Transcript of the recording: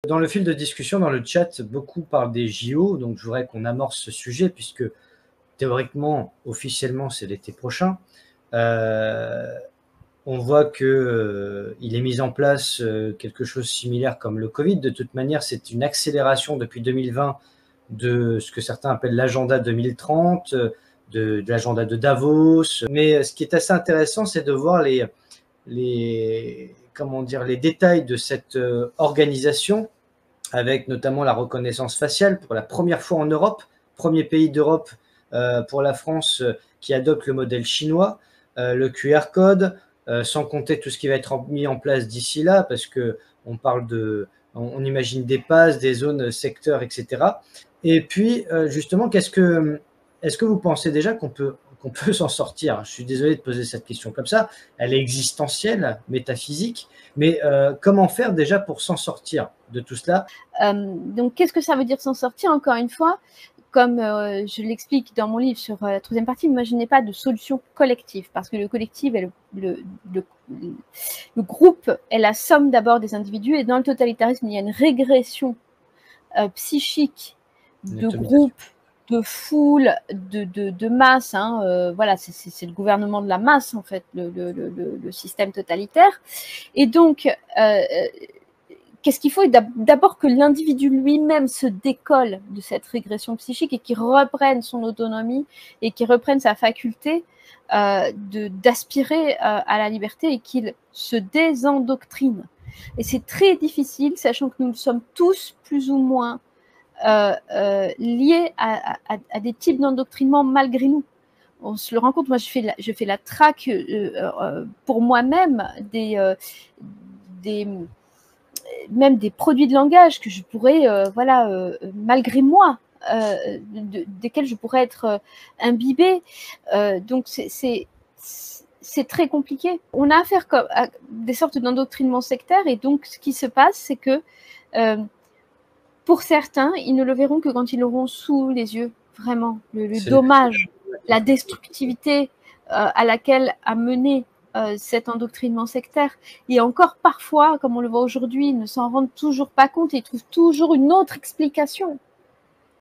Dans le fil de discussion, dans le chat, beaucoup parlent des JO, donc je voudrais qu'on amorce ce sujet puisque théoriquement, officiellement, c'est l'été prochain. On voit que il est mis en place quelque chose de similaire comme le Covid. De toute manière, c'est une accélération depuis 2020 de ce que certains appellent l'agenda 2030, de l'agenda de Davos. Mais ce qui est assez intéressant, c'est de voir les détails de cette organisation, avec notamment la reconnaissance faciale pour la première fois en Europe, premier pays d'Europe pour la France qui adopte le modèle chinois, le QR code, sans compter tout ce qui va être mis en place d'ici là, parce que on imagine des passes, des zones secteurs, etc. Et puis justement, est-ce que vous pensez déjà qu'on peut s'en sortir? Je suis désolé de poser cette question comme ça, elle est existentielle, métaphysique, mais comment faire déjà pour s'en sortir de tout cela? Donc, qu'est-ce que ça veut dire s'en sortir? Encore une fois, comme je l'explique dans mon livre sur la troisième partie, moi je n'ai pas de solution collective, parce que le collectif est le groupe est la somme d'abord des individus, et dans le totalitarisme, il y a une régression psychique de groupe, de foule, de masse. Voilà, c'est le gouvernement de la masse, en fait, le système totalitaire. Et donc, qu'est-ce qu'il faut? D'abord que l'individu lui-même se décolle de cette régression psychique et qu'il reprenne son autonomie et qu'il reprenne sa faculté d'aspirer à la liberté, et qu'il se désendoctrine. Et c'est très difficile, sachant que nous sommes tous plus ou moins liés à des types d'endoctrinement malgré nous. On se le rend compte. Moi, je fais la traque pour moi-même même des produits de langage que je pourrais, malgré moi, desquels je pourrais être imbibée. Donc, c'est très compliqué. On a affaire à des sortes d'endoctrinement sectaire, et donc ce qui se passe, c'est que pour certains, ils ne le verront que quand ils l'auront sous les yeux, vraiment, le dommage, la destructivité à laquelle a mené cet endoctrinement sectaire. Et encore parfois, comme on le voit aujourd'hui, ils ne s'en rendent toujours pas compte et ils trouvent toujours une autre explication